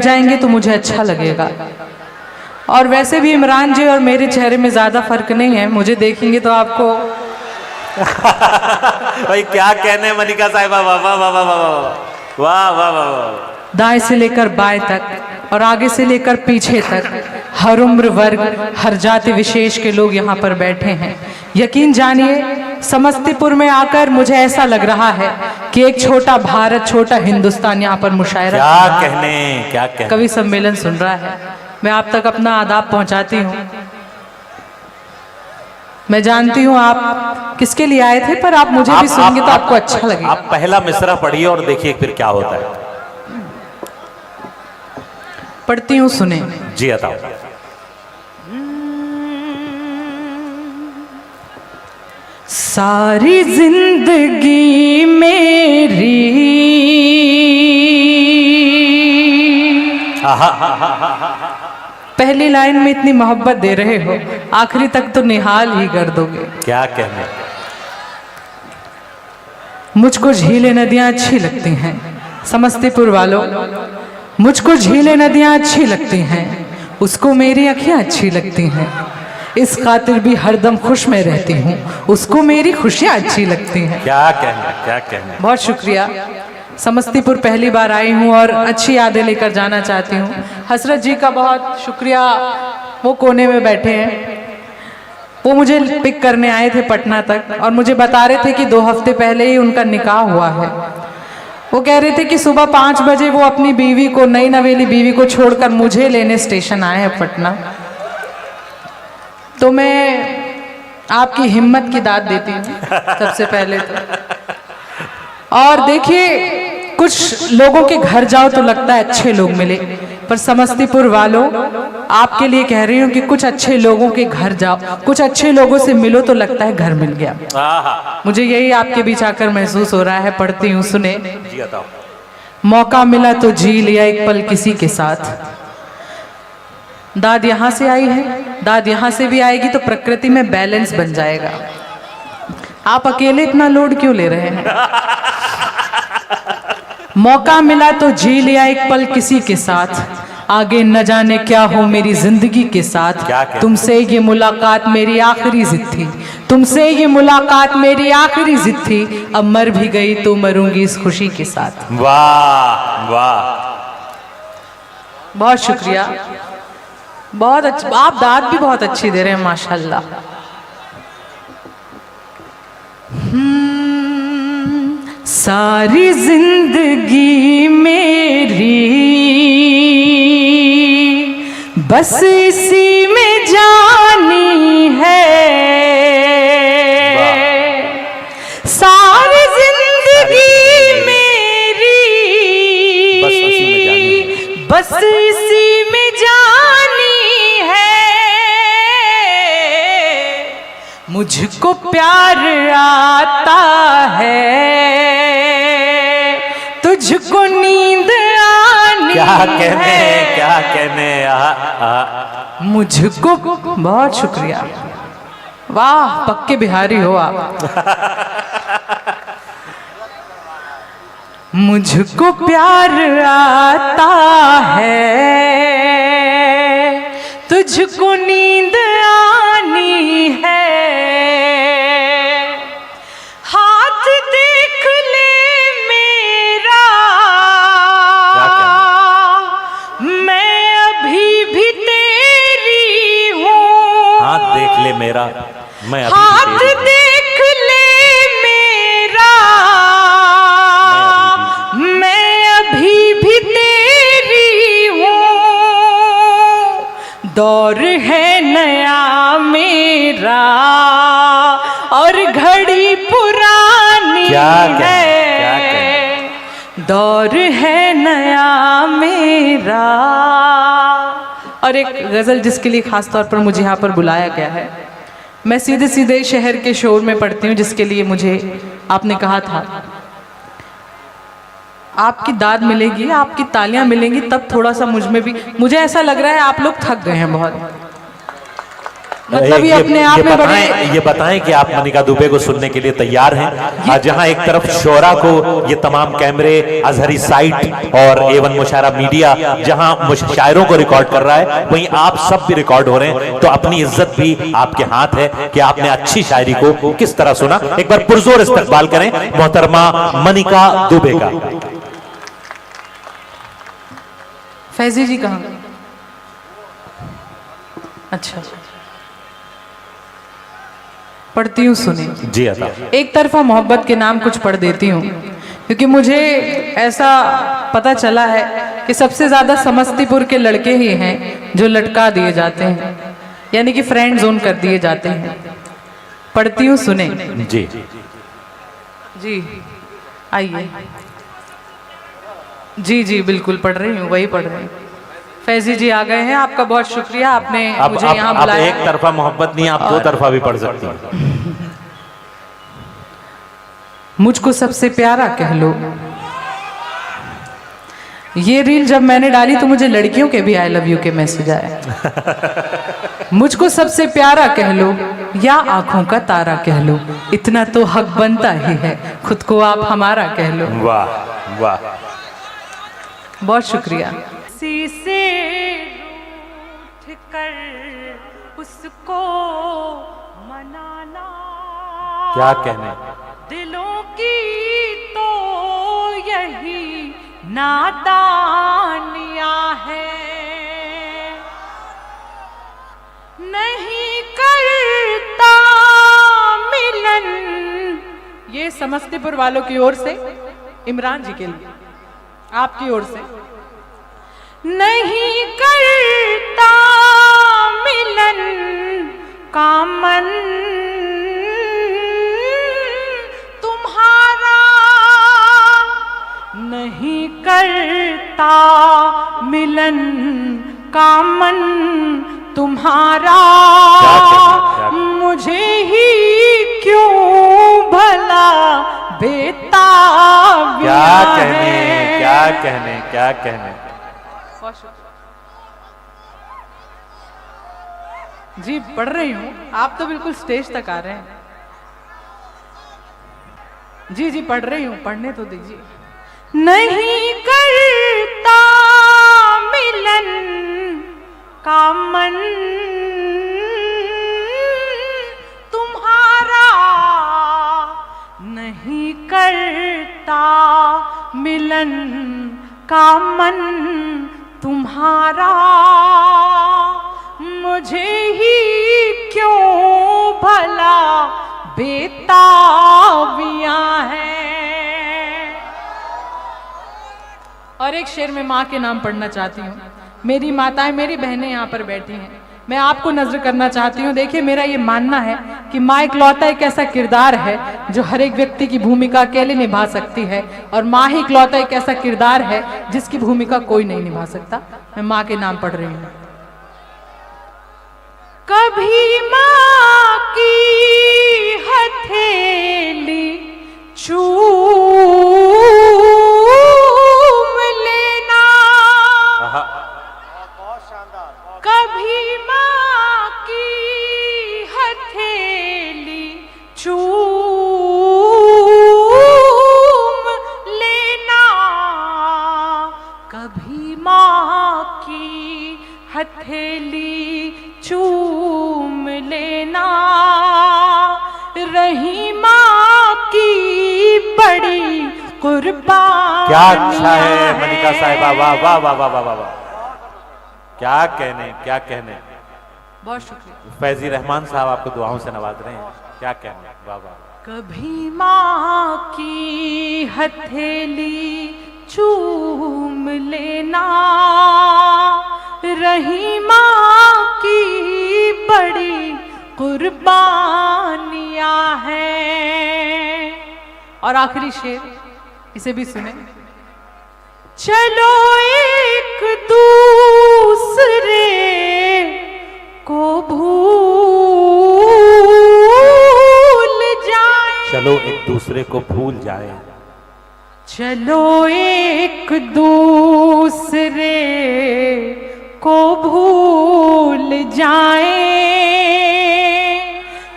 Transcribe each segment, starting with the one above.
जाएंगे तो मुझे अच्छा लगेगा। और वैसे भी इमरान जी और मेरे चेहरे में ज़्यादा फर्क नहीं है, मुझे देखेंगे तो आपको भाई क्या कहने मनिका साहिबा, वाह वाह वाह वाह वाह वाह वाह वाह। दाएं से लेकर बाएं तक और आगे से लेकर पीछे तक हर उम्र वर्ग, हर जाति विशेष के लोग यहाँ पर बैठे हैं। यकीन जानिए, समस्तीपुर में आकर मुझे ऐसा लग रहा है कि एक छोटा भारत, छोटा हिंदुस्तान यहाँ पर मुशायरा क्या कहने कवि सम्मेलन सुन रहा है। मैं आप तक अपना आदाब पहुंचाती हूँ। मैं जानती हूँ आप किसके लिए आए थे, पर आप मुझे भी सुनेंगे तो आपको अच्छा लगेगा। आप पहला मिसरा पढ़िए और देखिए फिर क्या होता है। पढ़ती हूँ, सुने जी बताओ। सारी जिंदगी मेरी पहली लाइन में इतनी मोहब्बत दे रहे हो, आखिरी तक तो निहाल ही कर दोगे। क्या कहने। मुझको झीलें नदियां अच्छी लगती हैं समस्तीपुर वालों, मुझको झीलें नदियां अच्छी लगती हैं, उसको मेरी अखियां अच्छी लगती हैं। इस खातिर भी हरदम खुश में रहती हूँ, उसको मेरी खुशियाँ अच्छी लगती हैं। क्या कहने। बहुत शुक्रिया। समस्तीपुर पहली बार आई हूँ और अच्छी यादें लेकर जाना चाहती हूँ। हसरत जी का बहुत शुक्रिया, वो कोने में बैठे हैं। वो मुझे पिक करने आए थे पटना तक और मुझे बता रहे थे कि 2 हफ्ते पहले ही उनका निकाह हुआ है। वो कह रहे थे कि सुबह 5 बजे वो अपनी बीवी को, नई नवेली बीवी को छोड़कर मुझे लेने स्टेशन आए हैं पटना। तो मैं आपकी हिम्मत की दाद देती हूँ सबसे पहले तो। और देखिए, कुछ लोगों के घर जाओ तो लगता है अच्छे लोग मिले, पर समस्तीपुर वालों आपके लिए कह रही हूँ कि कुछ अच्छे लोगों के घर जाओ, कुछ अच्छे लोगों से मिलो तो लगता है घर मिल गया। मुझे यही आपके बीच आकर महसूस हो रहा है। पढ़ती हूँ, सुने। मौका मिला तो जी लिया एक पल किसी के साथ। दाद यहाँ से आई है, दाद यहाँ से भी आएगी तो प्रकृति में बैलेंस बन जाएगा। आप अकेले इतना लोड क्यों ले रहे हैं? मौका मिला तो जी लिया एक पल किसी के साथ, आगे न जाने क्या हो मेरी जिंदगी के साथ। तुमसे ये मुलाकात मेरी आखिरी जिद थी, तुमसे ये मुलाकात मेरी आखिरी जिद थी। अब मर भी गई तो मरूंगी इस खुशी के साथ। वाह वाह, बहुत शुक्रिया, बहुत अच्छा। आप दाद भी बहुत अच्छी दे रहे हैं माशाल्लाह। सारी जिंदगी मेरी बस इसी में जानी है, सारी जिंदगी मेरी बस इसी में जानी है। मुझको प्यार आता है, तुझको नींद आनी है। क्या कहने। मुझको, बहुत शुक्रिया, वाह पक्के बिहारी हो आप। मुझको प्यार आता है, तुझको नींद आनी है। हाथ देख ले मेरा, मैं अभी भी तेरी हूँ। हाथ देख ले मेरा, मैं अभी हाथ देख ले मेरा, मैं अभी भी तेरी हूँ। दौर है नया मेरा और घड़ी पुरानी है। दौर है नया मेरा। और एक गज़ल जिसके लिए खास तौर पर मुझे यहाँ पर बुलाया गया है। मैं सीधे सीधे शहर के शोर में पढ़ती हूँ, जिसके लिए मुझे आपने कहा था आपकी दाद मिलेगी, आपकी तालियां मिलेंगी, तब थोड़ा सा मुझ में भी, मुझे ऐसा लग रहा है आप लोग थक गए हैं बहुत। मतलब ये अपने आप में बड़े ये बताएं कि आप मनिका दुबे को सुनने के लिए तैयार हैं। जहां एक तरफ शोरा को ये तमाम कैमरे, अजहरी साइट और एवन मुशायरा मीडिया जहां शायरों को रिकॉर्ड कर रहा है, वहीं आप सब भी रिकॉर्ड हो रहे हैं। तो अपनी इज्जत भी आपके हाथ है कि आपने अच्छी शायरी को किस तरह सुना। एक बार पुरजोर इस्तकबाल करें मोहतरमा मनिका दुबे का। फैजी जी कहाँ? अच्छा, पढ़ती हूँ, सुने जी अता। एक तरफा मोहब्बत के नाम कुछ पढ़ देती हूँ, क्योंकि मुझे ऐसा पता चला है कि सबसे ज्यादा समस्तीपुर के लड़के ही हैं जो लटका दिए जाते हैं, यानी कि फ्रेंड जोन कर दिए जाते हैं। पढ़ती हूँ, सुने जी जी, आइए। जी जी बिल्कुल पढ़ रही हूँ, वही पढ़ रही हूँ। फैजी जी आ गए हैं, आपका बहुत शुक्रिया, आपने मुझे यहाँ बुलाया। एक तरफा मोहब्बत नहीं, आप दो तरफा भी पढ़ सकती हैं। मुझको सबसे प्यारा कह लो। ये रील जब मैंने डाली तो मुझे लड़कियों के भी आई लव यू के मैसेज आए। मुझको सबसे प्यारा कह लो या आंखों का तारा कह लो, इतना तो हक बनता ही है, खुद को आप हमारा कह लो। वाह वाह, बहुत शुक्रिया। से रूठ कर उसको मनाना, क्या कहने, दिलों की तो यही नादानियां है। नहीं करता मिलन, ये समस्तीपुर वालों की ओर से इमरान जी के लिए, आपकी ओर से। नहीं करता मिलन का मन तुम्हारा, नहीं करता मिलन का मन तुम्हारा, मुझे ही क्यों भला बेताबिया है। क्या कहने, क्या कहने। जी पढ़ रही हूँ, आप तो बिल्कुल स्टेज तक आ रहे हैं। जी जी पढ़ रही हूँ, पढ़ने तो दीजिए। नहीं करता मिलन का मन तुम्हारा, नहीं करता मिलन का मन तुम्हारा, मुझे ही क्यों भला बेताबियां हैं। और एक शेर में माँ के नाम पढ़ना चाहती हूँ। मेरी माताएं, मेरी बहनें यहाँ पर बैठी हैं, मैं आपको नजर करना चाहती हूँ। देखिए, मेरा ये मानना है कि माँ इकलौता एक ऐसा किरदार है जो हर एक व्यक्ति की भूमिका अकेले निभा सकती है, और माँ ही इकलौता एक ऐसा किरदार है जिसकी भूमिका कोई नहीं निभा सकता। मैं माँ के नाम पढ़ रही हूँ। कभी माँ की हथेली चूम लेना, कभी माँ की हथेली चूम लेना, कभी माँ की हथेली चूम लेना, रही माँ की बड़ी कुर्बान। क्या अच्छा है मनिका साहिबा, वाह वाह वाह वाह वाह वाह, क्या कहने, क्या कहने। बहुत शुक्रिया। फैजी रहमान साहब आपको दुआओं से नवाज रहे हैं, क्या कहने, वाह वाह। कभी माँ की हथेली चूम लेना, रही माँ की बड़ी कुर्बानियां हैं। और आखिरी शेर, इसे भी सुने। चलो एक दूसरे को भूल जाए, चलो एक दूसरे को भूल जाए, चलो एक दूसरे को भूल जाए,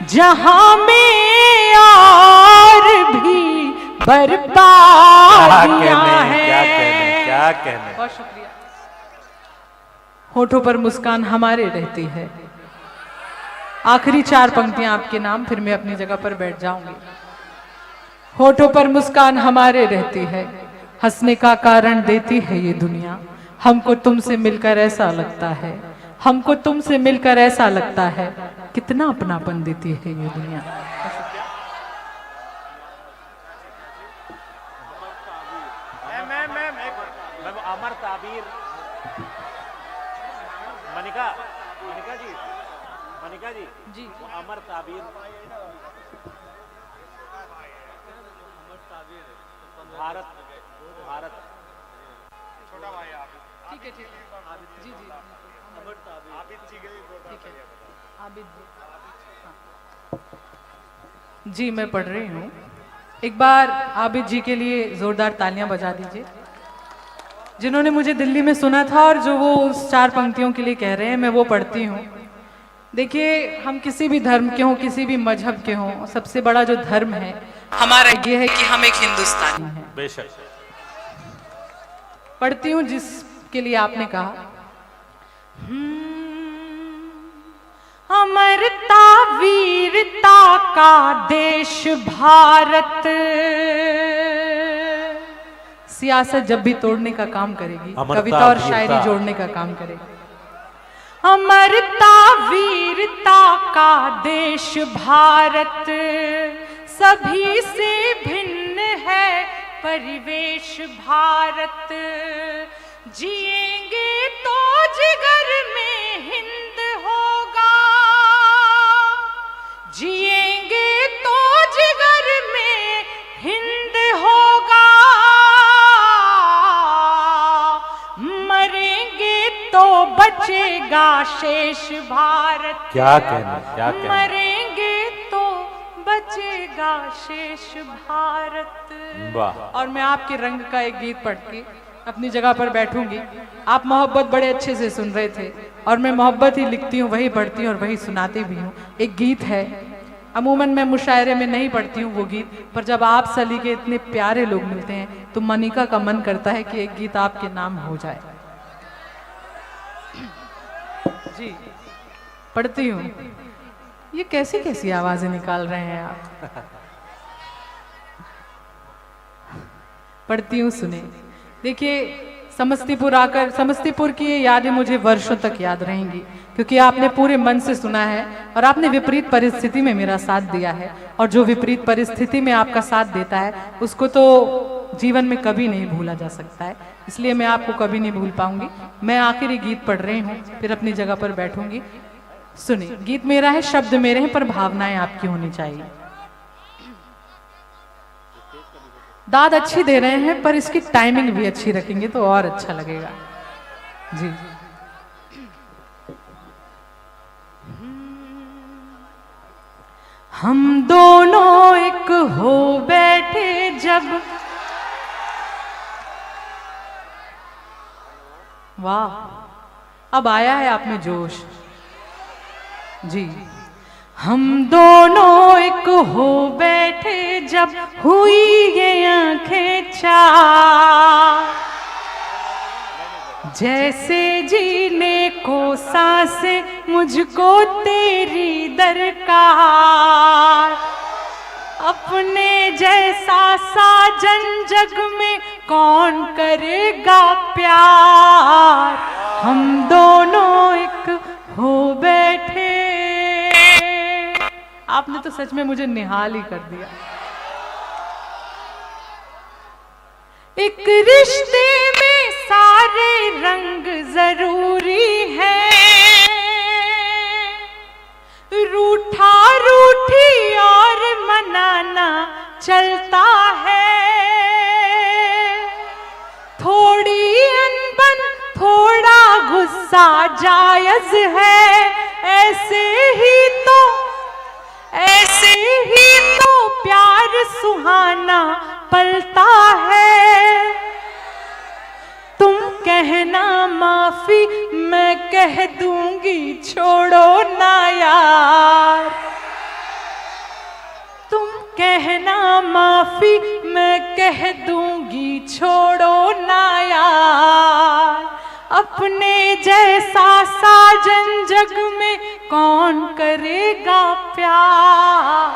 जहां में और भी बर्बादियां हैं। क्या कहने। बहुत शुक्रिया। होठों पर मुस्कान हमारे रहती है। आखिरी 4 पंक्तियां आपके नाम, फिर मैं अपनी जगह पर बैठ जाऊंगी। होठों पर मुस्कान हमारे रहती है, हंसने का कारण देती है ये दुनिया। हमको तुमसे मिलकर ऐसा लगता है, हमको तुमसे मिलकर ऐसा लगता है, कितना अपनापन देती है ये दुनिया। अमर ताबीर मनिका जी वो अमर ताबीर भारत छोटा भाई आप ठीक है जी अमर ताबीर आबिद जी के लिए ठीक है आबिद जी मैं पढ़ रही हूँ। एक बार आबिद जी के लिए जोरदार तालियां बजा दीजिए, जिन्होंने मुझे दिल्ली में सुना था और जो वो उस 4 पंक्तियों के लिए कह रहे हैं मैं वो पढ़ती हूँ। देखिए, हम किसी भी धर्म के हों, किसी भी मजहब के हों, सबसे बड़ा जो धर्म है हमारा ये है कि हम एक हिंदुस्तानी हैं। बेशक। पढ़ती हूँ जिसके लिए आपने कहा। अमरता वीरता का देश भारत, सियासत जब भी तोड़ने का काम करेगी, कविता और शायरी जोड़ने का काम करेगी। अमरता वीरता का देश भारत, सभी से भिन्न है परिवेश भारत। जिएंगे तो जिगर में हिंद होगा, जिएंगे तो जिगर में हिंद होगा, मरेंगे तो बचेगा शेष भारत। क्या कहना। मरेंगे तो बचेगा शेष भारत। वाह। और मैं आपके रंग का एक गीत पढ़ के अपनी जगह पर बैठूंगी। आप मोहब्बत बड़े अच्छे से सुन रहे थे और मैं मोहब्बत ही लिखती हूँ, वही पढ़ती हूँ और वही सुनाती भी हूँ। एक गीत है, अमूमन मैं मुशायरे में नहीं पढ़ती हूँ वो गीत, पर जब आप सली के इतने प्यारे लोग मिलते हैं तो मनिका का मन करता है कि एक गीत आपके नाम हो जाए। जी पढ़ती हूँ। ये कैसी कैसी आवाजें निकाल रहे हैं आप। पढ़ती हूँ, सुने। देखिए, समस्तीपुर आकर, समस्तीपुर की ये यादें मुझे वर्षों तक याद रहेंगी, क्योंकि आपने पूरे मन से सुना है और आपने विपरीत परिस्थिति में मेरा साथ दिया है। और जो विपरीत परिस्थिति में आपका साथ देता है उसको तो जीवन में कभी नहीं भूला जा सकता है, इसलिए मैं आपको कभी नहीं भूल पाऊंगी। मैं आखिरी गीत पढ़ रही हूँ, फिर अपनी जगह पर बैठूंगी। सुने, गीत मेरा है, शब्द मेरे हैं, पर भावनाएं आपकी होनी चाहिए। दाद अच्छी दे रहे हैं पर इसकी टाइमिंग भी अच्छी रखेंगे तो और अच्छा लगेगा। जी हम दोनों एक हो बैठे जब, वाह, अब आया है आप में जोश। जी, हम दोनों एक हो बैठे जब हुई ये आंखें चार, जैसे जीने को सांसें मुझको तेरी दरकार। अपने जैसा साजन जग में कौन करेगा प्यार। हम दोनों एक हो बैठे। आपने तो सच में मुझे निहाल ही कर दिया। एक रिश्ते में सारे रंग जरूरी है, रूठा रूठी और मनाना चलता है। थोड़ी अनबन थोड़ा गुस्सा जायज है, ऐसे ही तो प्यार सुहाना पलता है। तुम कहना माफी मैं कह दूंगी छोड़ो ना यार। कहना माफी मैं कह दूंगी छोड़ो ना यार, अपने जैसा साजन जग में कौन करेगा प्यार,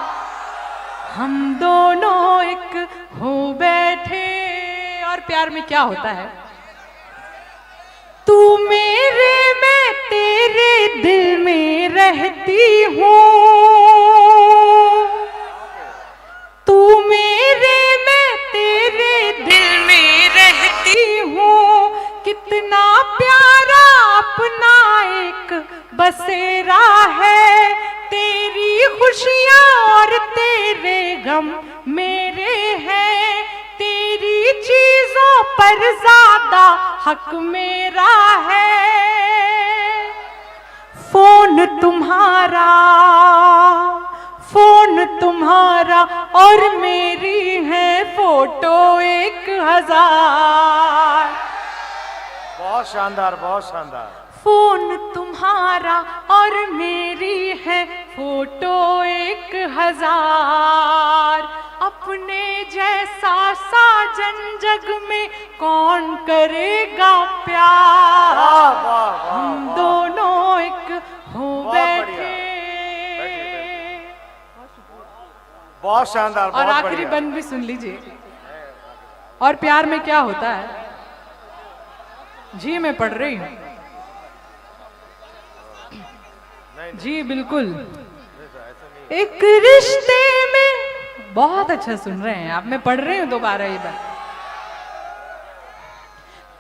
हम दोनों एक हो बैठे। और प्यार में क्या होता है, तू मेरे मैं तेरे दिल में रहती हूँ, तू मेरे मैं तेरे दिल में रहती हूँ, कितना प्यारा अपना एक बसेरा है, तेरी खुशियाँ और तेरे गम मेरे हैं, तेरी चीजों पर ज्यादा हक मेरा है। फोन तुम्हारा और मेरी है फोटो 1000। बहुत शानदार, बहुत शानदार। फोन तुम्हारा और मेरी है फोटो 1000, अपने जैसा साजन जग में कौन करेगा प्यार, हम दोनों एक हो बैठे। बहुत शानदार। और आखिरी बंद भी सुन लीजिए। और प्यार में क्या होता है, जी मैं पढ़ रही हूँ, जी बिल्कुल। एक रिश्ते में, बहुत अच्छा सुन रहे हैं आप, मैं पढ़ रही हूँ दोबारा ये बात।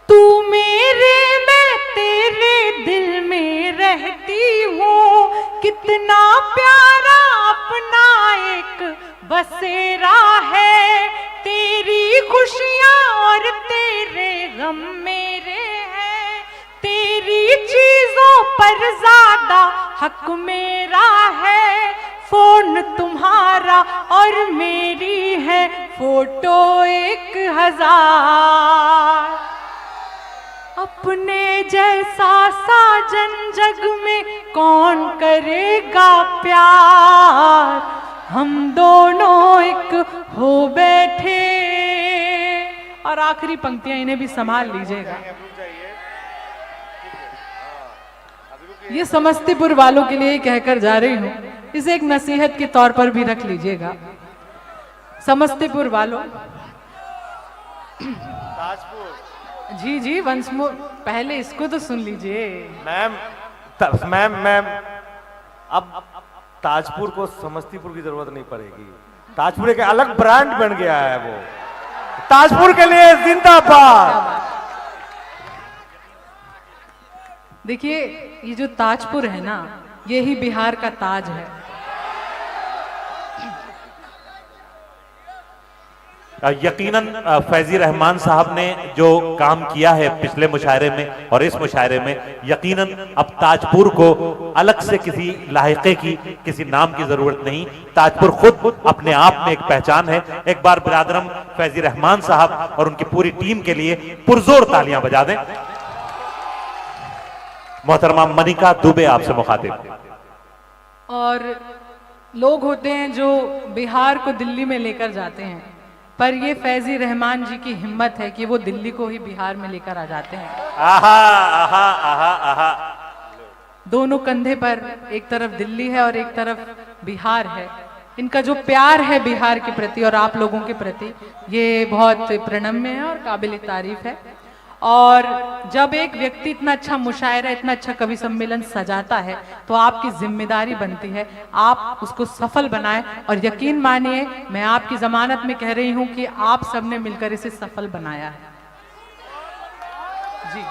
तू मेरे मैं तेरे दिल में रहती हूँ, कितना प्यारा अपना एक बसेरा है, तेरी खुशियाँ और तेरे गम मेरे हैं, तेरी चीजों पर ज्यादा हक मेरा है, फोन तुम्हारा और मेरी है फोटो 1000, अपने जैसा साजन जग में कौन करेगा प्यार, हम दोनों एक हो बैठे। और आखिरी पंक्तियां इन्हें भी संभाल लीजिएगा, ये समस्तीपुर वालों के लिए कहकर जा रही हूं, इसे एक नसीहत के तौर पर भी रख लीजिएगा। समस्तीपुर वालों, जी जी वंस मोर, पहले इसको तो सुन लीजिए। मैम अब ताजपुर को समस्तीपुर की जरूरत नहीं पड़ेगी, ताजपुर एक अलग ब्रांड बन गया है, वो ताजपुर के लिए जिंदाबाद। देखिए ये जो ताजपुर है ना, ये ही बिहार का ताज है। यकीनन फैजी रहमान साहब ने जो काम किया है पिछले मुशायरे में और इस मुशायरे में, यकीनन अब ताजपुर को अलग से किसी लायके की, किसी नाम की जरूरत नहीं, ताजपुर खुद अपने आप में एक पहचान है। एक बार बिरादरम फैजी रहमान साहब और उनकी पूरी टीम के लिए पुरजोर तालियां बजा दें। मोहतरमा मनिका दुबे आपसे मुखातिब। और लोग होते हैं जो बिहार को दिल्ली में लेकर जाते हैं, पर ये फैजी रहमान जी की हिम्मत है कि वो दिल्ली को ही बिहार में लेकर आ जाते हैं। आहा आहा आहा आहा। दोनों कंधे पर एक तरफ दिल्ली है और एक तरफ बिहार है। इनका जो प्यार है बिहार के प्रति और आप लोगों के प्रति, ये बहुत प्रणम्य है और काबिल तारीफ है। और जब एक व्यक्ति इतना अच्छा मुशायरा, इतना अच्छा कवि सम्मेलन सजाता है, तो आपकी जिम्मेदारी बनती है आप उसको सफल बनाएं। और यकीन मानिए, मैं आपकी जमानत में कह रही हूं कि आप सबने मिलकर इसे सफल बनाया है। जी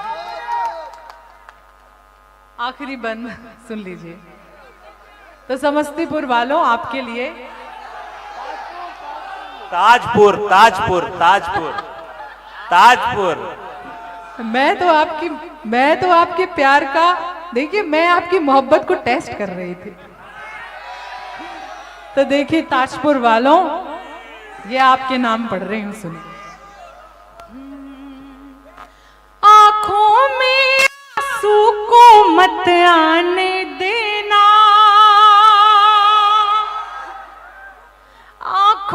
आखिरी बंद सुन लीजिए। तो समस्तीपुर वालों, आपके लिए ताजपुर ताजपुर ताजपुर ताजपुर। मैं तो आपके प्यार का, देखिए मैं आपकी मोहब्बत को टेस्ट कर रही थी। तो देखिए ताजपुर वालों, ये आपके नाम पढ़ रही हूं, सुनिए। आंखों में आंसू को मत आने देना, आंखों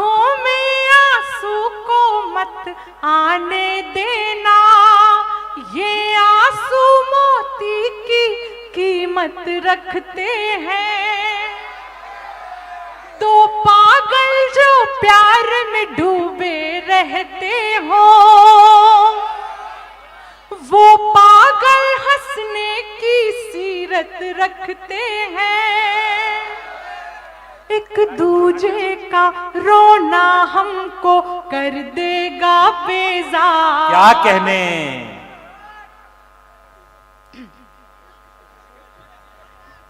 कीमत रखते हैं। तो पागल जो प्यार में डूबे रहते हो, वो पागल हंसने की सीरत रखते हैं। एक दूजे का रोना हमको कर देगा बेजार। क्या कहने।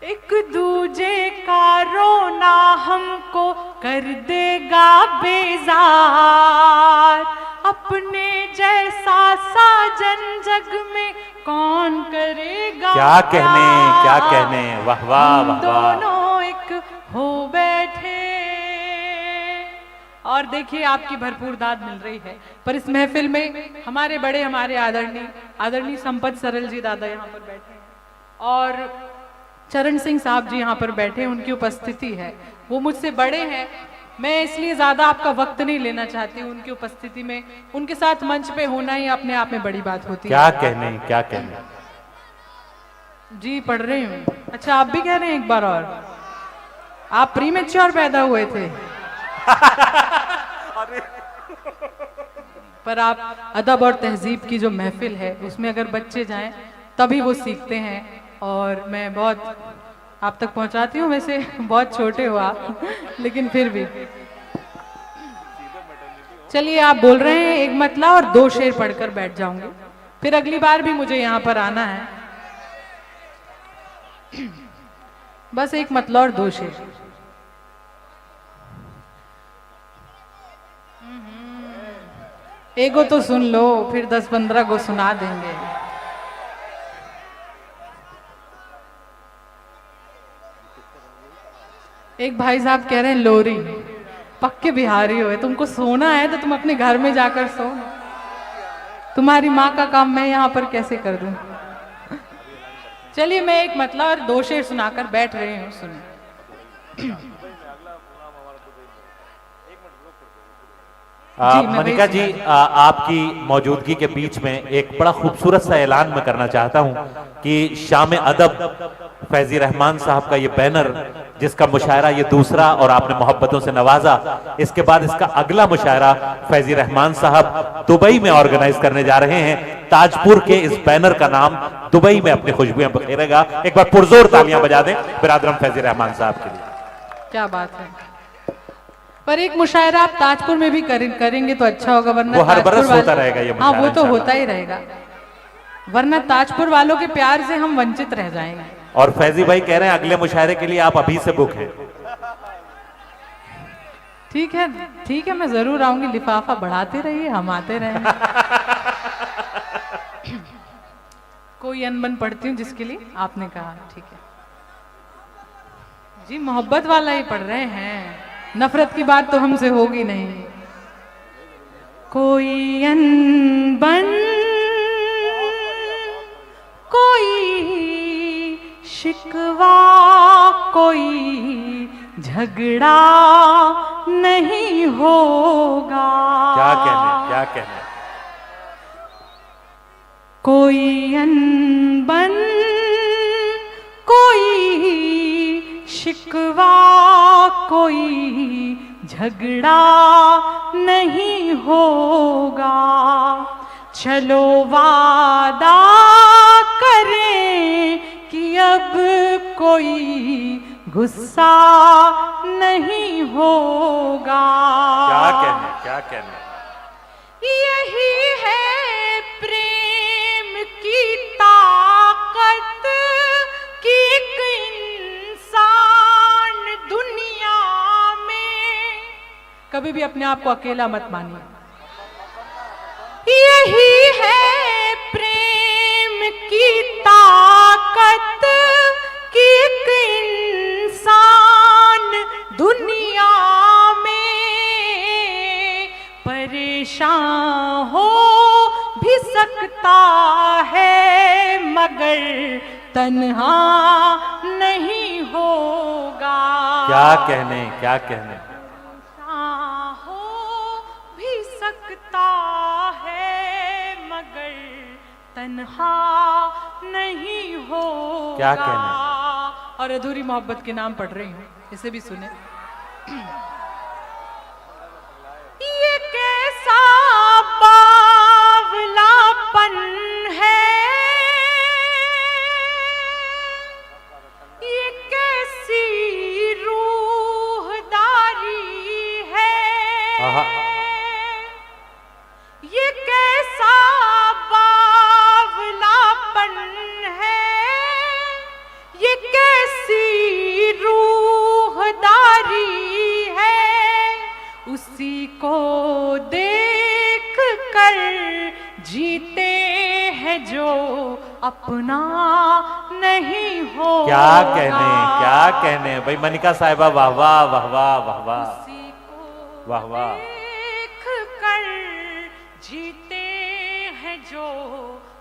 एक दूजे का रोना हमको कर देगा बेजार। अपने जैसा साजन जग में कौन करेगा। क्या कहने, क्या कहने। वाह वाह हम वाह वाह। दोनों एक हो बैठे। और देखिए आपकी भरपूर दाद मिल रही है। पर इस महफिल में हमारे बड़े, हमारे आदरणीय संपत सरल जी दादा यहाँ पर बैठे हैं और चरण सिंह साहब जी यहाँ पर बैठे हैं। उनकी उपस्थिति है, वो मुझसे बड़े हैं। मैं इसलिए ज्यादा आपका वक्त नहीं लेना चाहती हूँ। उनकी उपस्थिति में उनके साथ मंच पे होना ही अपने आप में बड़ी बात होती है। क्या कहने, क्या कहने। जी पढ़ रही हूँ। अच्छा आप भी कह रहे हैं एक बार और। आप प्रीमेच्योर पैदा हुए थे पर आप अदब और तहजीब की जो महफिल है उसमें अगर बच्चे जाएं तभी वो सीखते हैं। और मैं बहुत आप तक पहुंचाती हूँ। वैसे बहुत छोटे हो आप लेकिन फिर भी चलिए आप बोल रहे हैं एक मतला और 2 शेर पढ़कर बैठ जाऊंगी। फिर अगली बार भी मुझे यहाँ पर आना है। बस एक मतला और 2 शेर। एगो तो सुन लो फिर 10-15 को सुना देंगे। एक भाई साहब कह रहे हैं लोरी पक्के बिहारी हो, तुमको सोना है तो तुम अपने घर में जाकर सो। तुम्हारी माँ का काम मैं यहाँ पर कैसे कर दूं। चलिए मैं एक मतलब और 2 शेर सुनाकर बैठ रही हूँ, सुनिए। मनिका जी आपकी मौजूदगी के बीच में एक बड़ा खूबसूरत सा ऐलान मैं करना चाहता हूं कि शाम अदब फैजी रहमान साहब का ये बैनर जिसका मुशायरा ये दूसरा और आपने मोहब्बतों से नवाजा, इसके बाद इसका अगला मुशायरा फैजी रहमान साहब दुबई में ऑर्गेनाइज करने जा रहे हैं। ताजपुर के इस बैनर का नाम दुबई में अपनी खुशबुएं बखेरेगा। एक बार पुरजोर तालियां बजा दें बिरादरम फैजी रहमान साहब के लिए। क्या बात है। पर एक मुशायरा आप ताजपुर में भी करेंगे तो अच्छा होगा, वरना वो हर बरस होता रहेगा ये हाँ वो तो होता ही रहेगा, वरना ताजपुर वालों के प्यार से हम वंचित रह जाएंगे। और फैजी भाई कह रहे हैं अगले मुशायरे के लिए आप अभी से बुक हैं। ठीक है ठीक है, मैं जरूर आऊंगी। लिफाफा बढ़ाते रहिए, हम आते रहेंगे। कोई अनबन पढ़ती हूँ जिसके लिए आपने कहा, ठीक है जी। मोहब्बत वाला ही पढ़ रहे हैं, नफरत की बात तो हमसे होगी नहीं। कोई अनबन कोई शिकवा कोई झगड़ा नहीं होगा। क्या कहने, क्या कहने। कोई अनबन कोई शिकवा कोई झगड़ा नहीं होगा। चलो वादा करें कि अब कोई गुस्सा नहीं होगा। क्या कहने, क्या कहने। यही है प्रेम की ताकत कि एक इंसान दुनिया में कभी भी अपने आप को अकेला मत मानिए। यही है प्रेम की ताकत कि एक इंसान दुनिया में परेशान हो भी सकता है मगर तन्हा नहीं होगा। क्या कहने, क्या कहने। हो भी सकता है मगर तन्हा नहीं होगा। क्या कहने। और अधूरी मोहब्बत के नाम पढ़ रही हूँ, इसे भी सुने। ये कैसा बावलापन है, ये कैसी रूहदारी है, ये कैसा बावलापन है, ये कैसी रूहदारी है। उसी को देख कर जीते हैं जो अपना नहीं हो। क्या कहने भाई मनिका साहिबा, वाह वाह वाह वाह वाह वाह उसी को वाह वाह। देख कर जीते हैं जो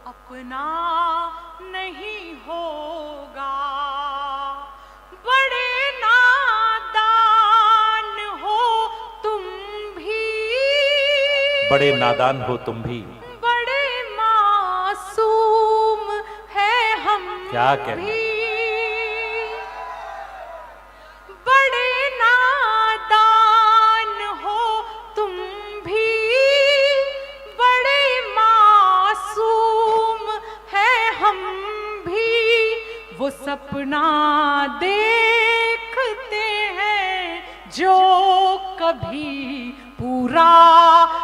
अपना नहीं होगा। बड़े नादान हो तुम भी, बड़े नादान हो तुम भी, बड़े मासूम है हम क्या कहने। भी। बड़े नादान हो तुम भी, बड़े मासूम है हम भी। वो सपना देखते हैं जो कभी पूरा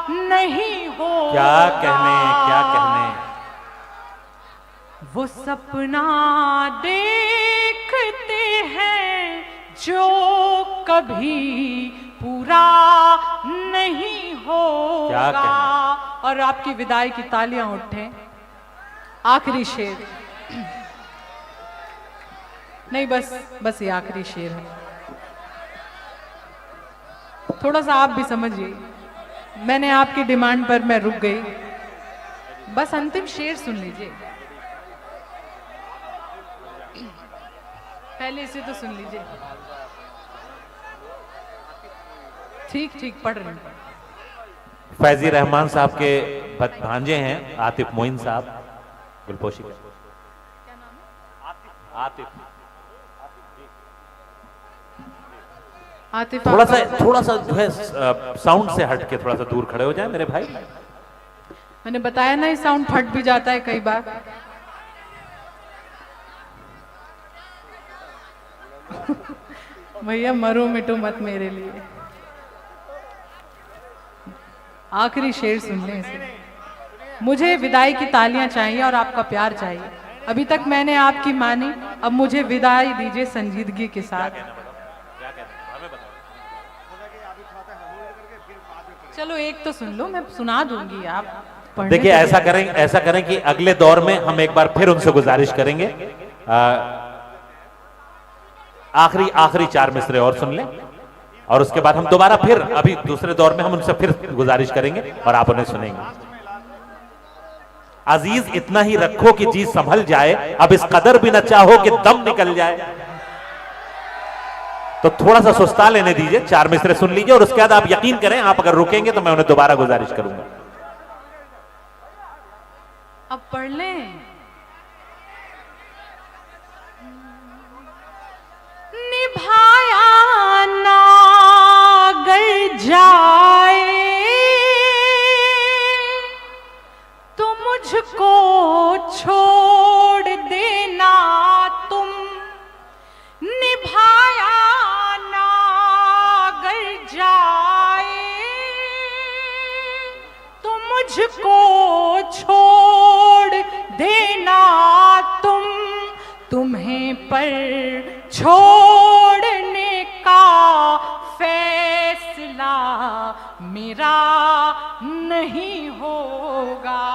नहीं होगा। क्या कहने। वो सपना देखते हैं जो कभी पूरा नहीं क्या होगा। कहने। और आपकी विदाई की तालियां उठें। आखिरी शेर नहीं, बस ये आखिरी शेर है। थोड़ा सा आप भी समझिए, मैंने आपकी डिमांड पर मैं रुक गई। बस अंतिम शेर सुन लीजिए, पहले इसे तो सुन लीजिए। ठीक पढ़ रही हूं। फैजी रहमान साहब के भांजे हैं आतिफ मोइन साहब, गुलपोशी का। क्या नाम है? आतिफ। आतिफ। थोड़ा सा जो है साउंड से हट के थोड़ा सा दूर खड़े हो जाए मेरे भाई। मैंने बताया ना, ये साउंड फट भी जाता है कई बार। भैया मरो मिटो मत मेरे लिए। आखिरी शेर सुन लें इसे। मुझे विदाई की तालियां चाहिए और आपका प्यार चाहिए। अभी तक मैंने आपकी मानी, अब मुझे विदाई दीजिए संजीदगी के साथ। चलो एक तो सुन लो, मैं सुना दूंगी, आप पढ़ने देखिए तो ऐसा करें कि अगले दौर में हम एक बार फिर उनसे गुजारिश करेंगे, आखिरी 4 मिसरे और सुन लें, और उसके बाद हम दोबारा फिर अभी दूसरे दौर में हम उनसे फिर गुजारिश करेंगे और आप उन्हें सुनेंगे। अजीज इतना ही रखो कि जी संभल जाए, अब इस कदर भी न चाहो कि दम निकल जाए। तो थोड़ा सा सुस्ता लेने दीजिए, 4 मिसरे सुन लीजिए और उसके बाद आप यकीन करें, आप अगर रुकेंगे तो मैं उन्हें दोबारा गुजारिश करूंगा। अब पढ़ लें। निभाया नागर जाए तो मुझको छोड़ देना तुम। निभाया नागर जाए तो मुझको छोड़ देना तुम। तुम्हें पर छोड़ने का फैसला मेरा नहीं होगा।